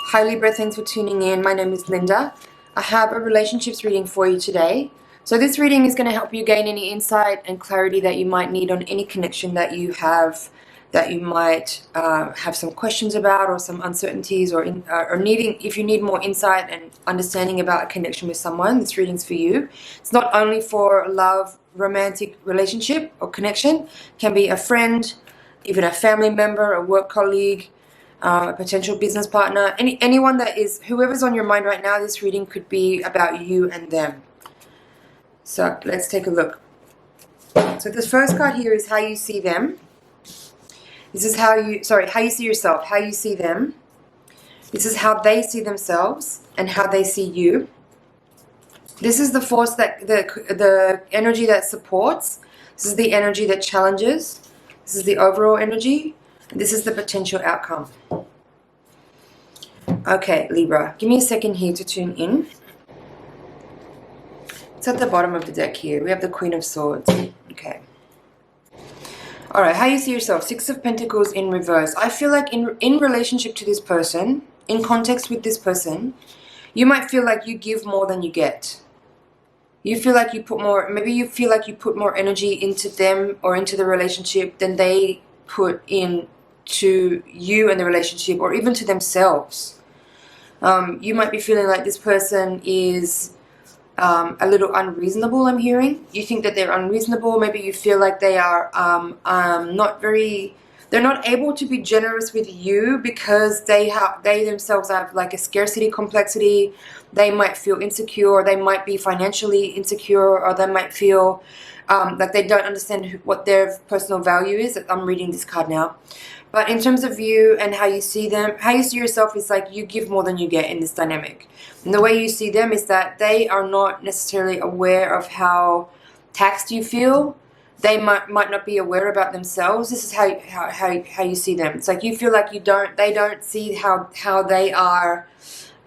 Hi Libra, thanks for tuning in. My name is Linda. I have a relationships reading for you today. So this reading is going to help you gain any insight and clarity that you might need on any connection that you have, that you might have some questions about or some uncertainties or needing, if you need more insight and understanding about a connection with someone, this reading's for you. It's not only for love, romantic relationship or connection. It can be a friend, even a family member, a work colleague, a potential business partner, anyone that is, whoever's on your mind right now. This reading could be about you and them. So let's take a look. So the first card here is how you see them. This is how you see yourself, how you see them. This is how they see themselves and how they see you. This is the force that, the energy that supports. This is the energy that challenges. This is the overall energy. And this is the potential outcome. Okay, Libra, give me a second here to tune in. It's at the bottom of the deck here. We have the Queen of Swords. Okay. All right, how you see yourself. Six of Pentacles in reverse. I feel like in relationship to this person, in context with this person, you might feel like you give more than you get. You feel like you put more, maybe you feel like you put more energy into them or into the relationship than they put in to you and the relationship, or even to themselves. You might be feeling like this person is a little unreasonable, I'm hearing. You think that they're unreasonable. Maybe you feel like they are they're not able to be generous with you because they themselves have like a scarcity complexity. They might feel insecure. They might be financially insecure, or they might feel like they don't understand what their personal value is. I'm reading this card now. But in terms of you and how you see them, how you see yourself is like you give more than you get in this dynamic. And the way you see them is that they are not necessarily aware of how taxed you feel. They might not be aware about themselves. This is how you see them. It's like you feel like they don't see how they are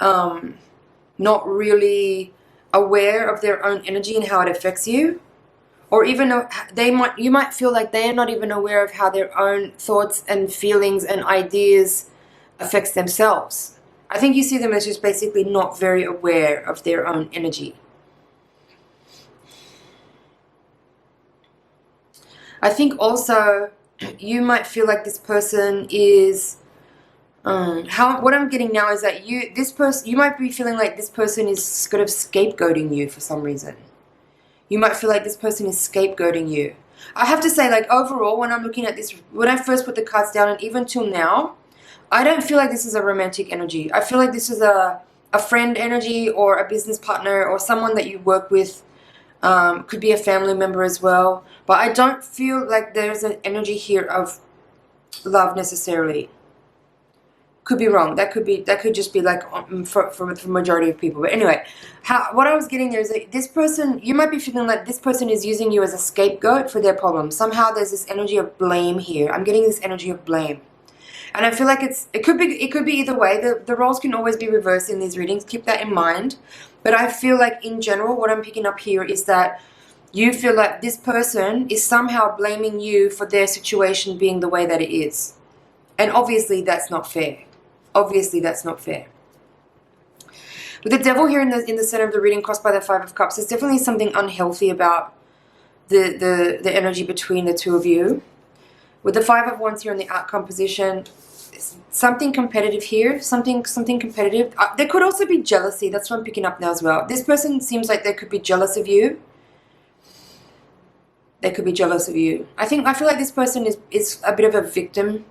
not really aware of their own energy and how it affects you. Or even you might feel like they are not even aware of how their own thoughts and feelings and ideas affects themselves. I think you see them as just basically not very aware of their own energy. I think also you might feel like this person is what I'm getting now is that you might be feeling like this person is sort of scapegoating you for some reason. You might feel like this person is scapegoating you. I have to say, like, overall, when I'm looking at this, when I first put the cards down and even till now, I don't feel like this is a romantic energy. I feel like this is a friend energy or a business partner or someone that you work with. Could be a family member as well. But I don't feel like there's an energy here of love necessarily. Could be wrong. That could just be like for the majority of people. But anyway, what I was getting there is that this person, you might be feeling like this person is using you as a scapegoat for their problems. Somehow there's this energy of blame here. I'm getting this energy of blame. And I feel like it could be either way. The roles can always be reversed in these readings. Keep that in mind. But I feel like in general, what I'm picking up here is that you feel like this person is somehow blaming you for their situation being the way that it is. And obviously that's not fair. Obviously that's not fair. With the Devil here in the center of the reading, crossed by the Five of Cups, there's definitely something unhealthy about the energy between the two of you. With the Five of Wands here in the outcome position, something competitive here, something competitive. There could also be jealousy. That's what I'm picking up now as well. This person seems like they could be jealous of you. They could be jealous of you. I feel like this person is a bit of a victim.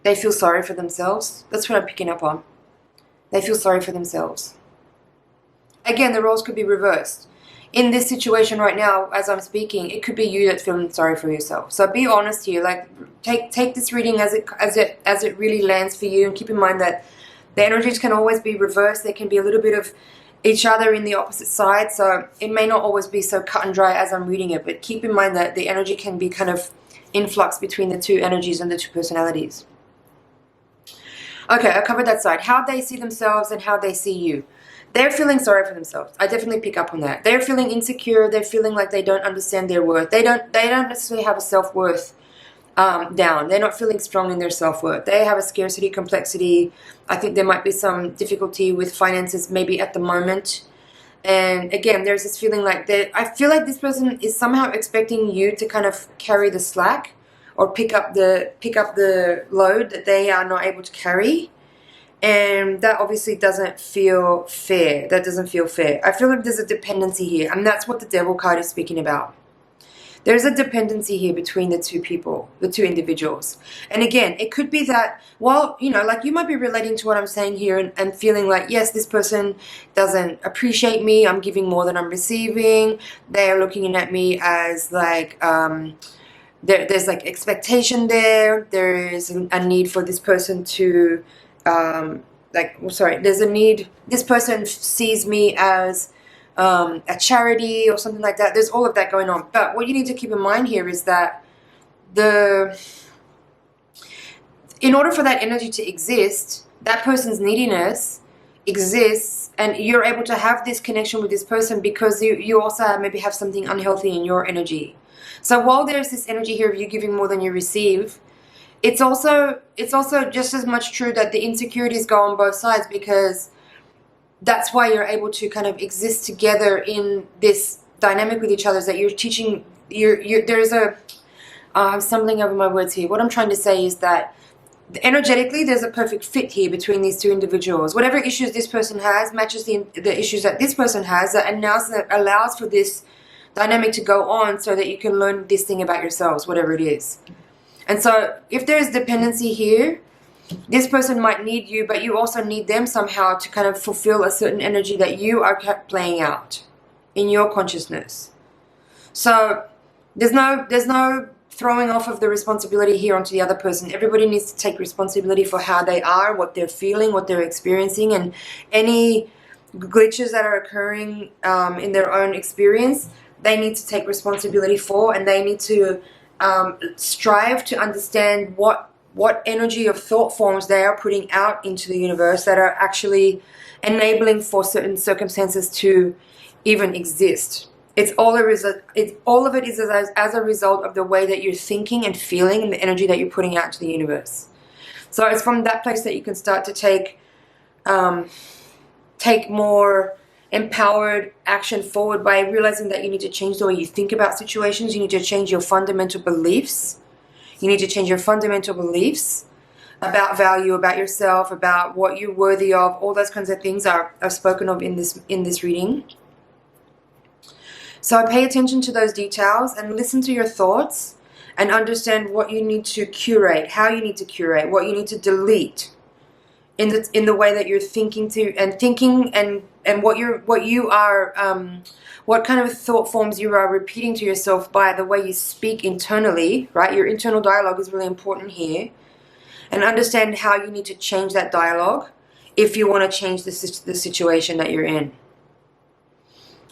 They feel sorry for themselves. That's what I'm picking up on. They feel sorry for themselves. Again, the roles could be reversed. In this situation right now, as I'm speaking, it could be you that's feeling sorry for yourself. So be honest here. Like, take this reading as it really lands for you, and keep in mind that the energies can always be reversed. There can be a little bit of each other in the opposite side, so it may not always be so cut and dry as I'm reading it. But keep in mind that the energy can be kind of in flux between the two energies and the two personalities. Okay, I covered that side. How they see themselves and how they see you. They're feeling sorry for themselves. I definitely pick up on that. They're feeling insecure. They're feeling like they don't understand their worth. They don't necessarily have a self-worth down. They're not feeling strong in their self-worth. They have a scarcity complexity. I think there might be some difficulty with finances maybe at the moment. And again, there's this feeling like that. I feel like this person is somehow expecting you to kind of carry the slack or pick up the load that they are not able to carry. And that obviously doesn't feel fair. That doesn't feel fair. I feel like there's a dependency here, and that's what the Devil card is speaking about. There's a dependency here between the two people, the two individuals. And again, it could be that, well, you know, like you might be relating to what I'm saying here and feeling like, yes, this person doesn't appreciate me. I'm giving more than I'm receiving. They're looking at me as like, there's like expectation there. There is a need for this person to, there's a need. This person sees me as a charity or something like that. There's all of that going on. But what you need to keep in mind here is that in order for that energy to exist, that person's neediness exists, and you're able to have this connection with this person because you also maybe have something unhealthy in your energy. So while there's this energy here of you giving more than you receive, it's also just as much true that the insecurities go on both sides, because that's why you're able to kind of exist together in this dynamic with each other, is that you're teaching, there's a, I'm stumbling over my words here. What I'm trying to say is that energetically there's a perfect fit here between these two individuals. Whatever issues this person has matches the issues that this person has, and now allows for this dynamic to go on so that you can learn this thing about yourselves, whatever it is. And so if there's dependency here, this person might need you, but you also need them somehow to kind of fulfill a certain energy that you are playing out in your consciousness. So there's no throwing off of the responsibility here onto the other person. Everybody needs to take responsibility for how they are, what they're feeling, what they're experiencing, and any glitches that are occurring in their own experience, they need to take responsibility for, and they need to strive to understand what energy of thought forms they are putting out into the universe that are actually enabling for certain circumstances to even exist. All of it is as a result of the way that you're thinking and feeling and the energy that you're putting out to the universe. So it's from that place that you can start to take more empowered action forward by realizing that you need to change the way you think about situations. You need to change your fundamental beliefs. You need to change your fundamental beliefs about value, about yourself, about what you're worthy of. All those kinds of things are spoken of in this reading. So pay attention to those details and listen to your thoughts and understand what you need to curate, how you need to curate, what you need to delete in the way that you're thinking and what kind of thought forms you are repeating to yourself by the way you speak internally, right? Your internal dialogue is really important here. And understand how you need to change that dialogue if you want to change the situation that you're in.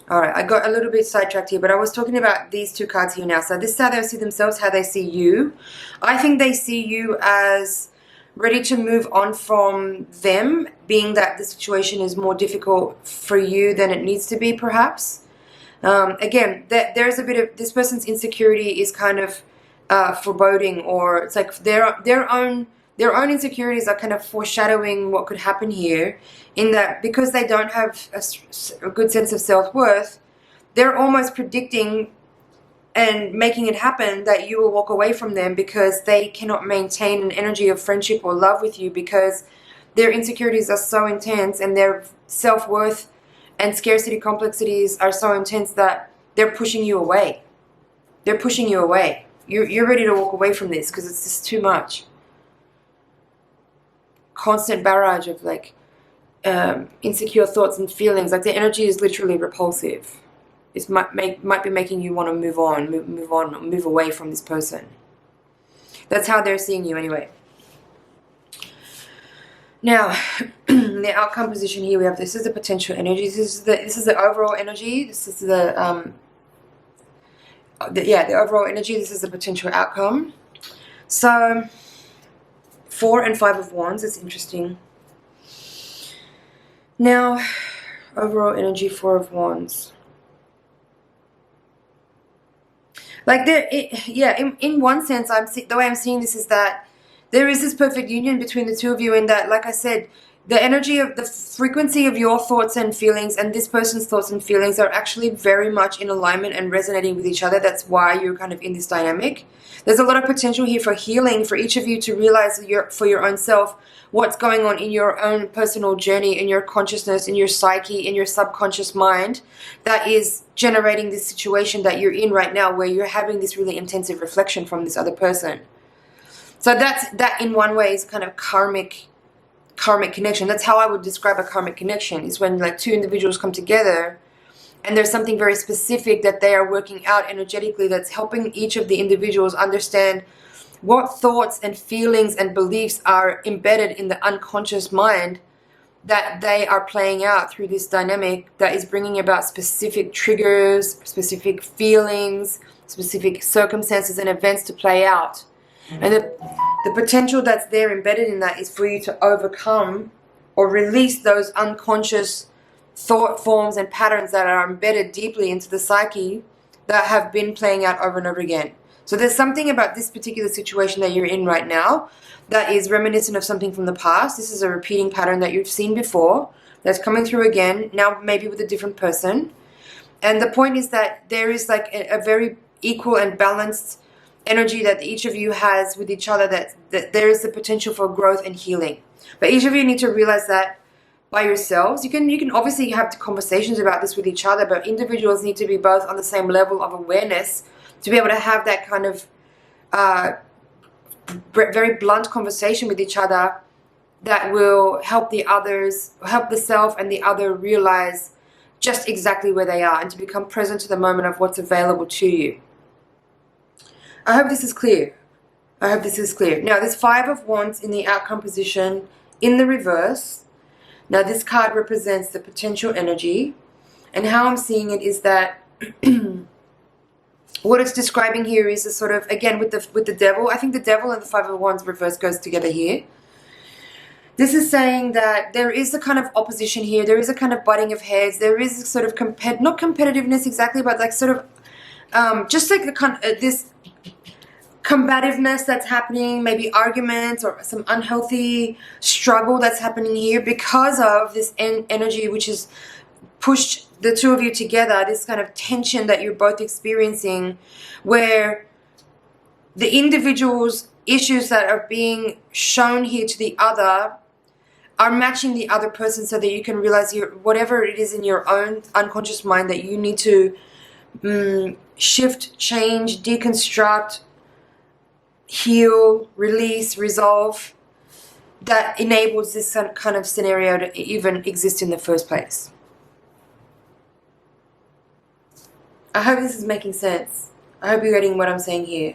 All right, I got a little bit sidetracked here, but I was talking about these two cards here now. So this is how they see themselves, how they see you. I think they see you as ready to move on from them, being that the situation is more difficult for you than it needs to be, perhaps. Again, there's a bit of this person's insecurity is kind of foreboding, or it's like their own insecurities are kind of foreshadowing what could happen here, in that because they don't have a good sense of self-worth, they're almost predicting and making it happen that you will walk away from them because they cannot maintain an energy of friendship or love with you, because their insecurities are so intense and their self-worth and scarcity complexities are so intense that they're pushing you away. They're pushing you away. You're ready to walk away from this because it's just too much. Constant barrage of like insecure thoughts and feelings. Like the energy is literally repulsive. It might be making you want to move on, move away from this person. That's how they're seeing you anyway. Now, the outcome position here, we have this is the potential energy. This is the overall energy. This is the overall energy. This is the potential outcome. So 4 and 5 of Wands. It's interesting. Now, overall energy, 4 of Wands. Like yeah, in one sense, the way I'm seeing this is that there is this perfect union between the two of you in that, like I said, the energy of the frequency of your thoughts and feelings and this person's thoughts and feelings are actually very much in alignment and resonating with each other. That's why you're kind of in this dynamic. There's a lot of potential here for healing for each of you to realize for your own self what's going on in your own personal journey, in your consciousness, in your psyche, in your subconscious mind that is generating this situation that you're in right now where you're having this really intensive reflection from this other person. So that in one way is kind of karmic connection. That's how I would describe a karmic connection, is when like two individuals come together and there's something very specific that they are working out energetically that's helping each of the individuals understand what thoughts and feelings and beliefs are embedded in the unconscious mind that they are playing out through this dynamic that is bringing about specific triggers, specific feelings, specific circumstances and events to play out. And the potential that's there embedded in that is for you to overcome or release those unconscious thought forms and patterns that are embedded deeply into the psyche that have been playing out over and over again. So there's something about this particular situation that you're in right now that is reminiscent of something from the past. This is a repeating pattern that you've seen before that's coming through again, now maybe with a different person. And the point is that there is like a very equal and balanced energy that each of you has with each other, that there is the potential for growth and healing. But each of you need to realize that by yourselves. You can obviously have conversations about this with each other, but individuals need to be both on the same level of awareness to be able to have that kind of very blunt conversation with each other that will help the self and the other realize just exactly where they are and to become present to the moment of what's available to you. I hope this is clear. I hope this is clear. Now, there's 5 of Wands in the outcome position in the reverse. Now, this card represents the potential energy. And how I'm seeing it is that what it's describing here is a sort of, again, with the devil. I think the devil and the 5 of Wands reverse goes together here. This is saying that there is a kind of opposition here. There is a kind of butting of heads. There is a sort of, not competitiveness exactly, but like sort of, just like the kind of, this combativeness that's happening, maybe arguments or some unhealthy struggle that's happening here because of this energy which has pushed the two of you together, this kind of tension that you're both experiencing, where the individual's issues that are being shown here to the other are matching the other person, so that you can realize whatever it is in your own unconscious mind that you need to shift, change, deconstruct, heal, release, resolve, that enables this kind of scenario to even exist in the first place. I hope this is making sense. I hope you're getting what I'm saying here.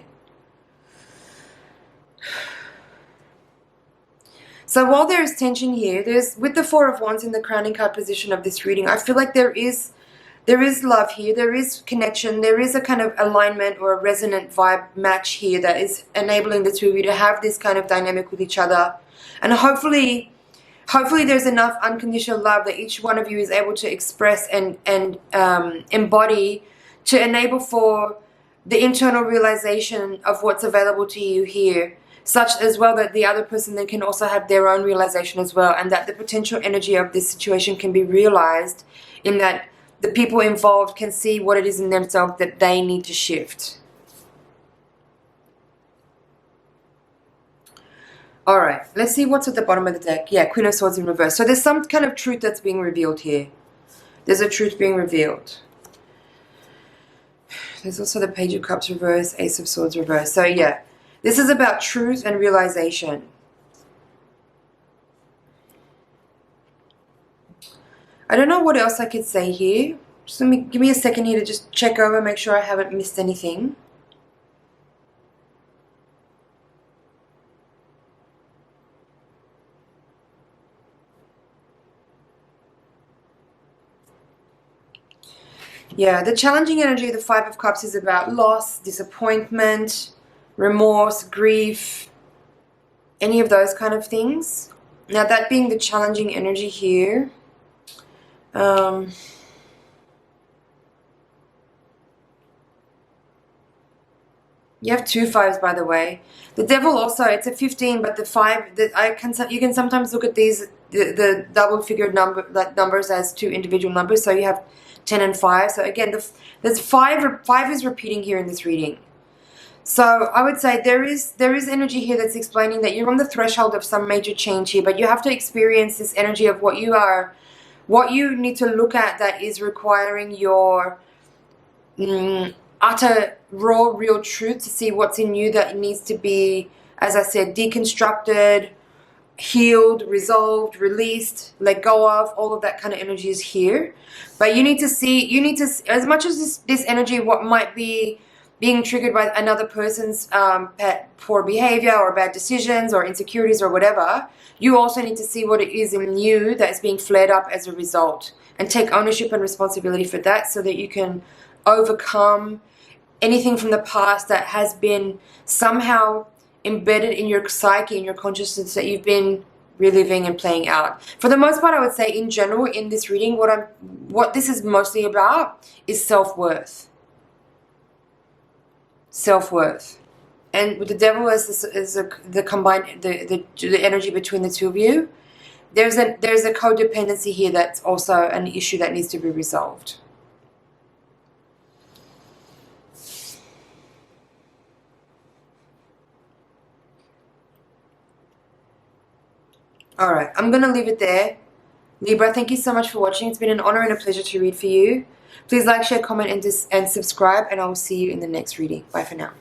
So while there is tension here, with the 4 of Wands in the crowning card position of this reading, I feel like there is love here, there is connection, there is a kind of alignment or a resonant vibe match here that is enabling the two of you to have this kind of dynamic with each other. And hopefully there's enough unconditional love that each one of you is able to express and embody to enable for the internal realization of what's available to you here, such as well that the other person then can also have their own realization as well, and that the potential energy of this situation can be realized in that the people involved can see what it is in themselves that they need to shift. Alright, let's see what's at the bottom of the deck. Yeah, Queen of Swords in reverse. So there's some kind of truth that's being revealed here. There's a truth being revealed. There's also the Page of Cups reverse, Ace of Swords reverse. So yeah, this is about truth and realization. I don't know what else I could say here. Just give me a second here to just check over, make sure I haven't missed anything. Yeah, the challenging energy of the 5 of Cups is about loss, disappointment, remorse, grief, any of those kind of things. Now, that being the challenging energy here, You have 2 5s, by the way. The Devil also, it's a 15, but the 5, you can sometimes look at these, the double-figured numbers as 2 individual numbers. So you have 10 and 5. So again, there's 5 is repeating here in this reading. So I would say there is energy here that's explaining that you're on the threshold of some major change here, but you have to experience this energy of what you need to look at that is requiring your utter, raw, real truth to see what's in you that needs to be, as I said, deconstructed, healed, resolved, released, let go of. All of that kind of energy is here. But you need to see, as much as this energy, what might be being triggered by another person's poor behavior or bad decisions or insecurities or whatever, you also need to see what it is in you that is being flared up as a result, and take ownership and responsibility for that so that you can overcome anything from the past that has been somehow embedded in your psyche, in your consciousness, that you've been reliving and playing out. For the most part, I would say in general in this reading, what this is mostly about is self-worth. Self-worth. And with the Devil as the combined the energy between the two of you, there's a codependency here that's also an issue that needs to be resolved. Alright, I'm going to leave it there. Libra, thank you so much for watching. It's been an honor and a pleasure to read for you. Please like, share, comment, and subscribe, and I will see you in the next reading. Bye for now.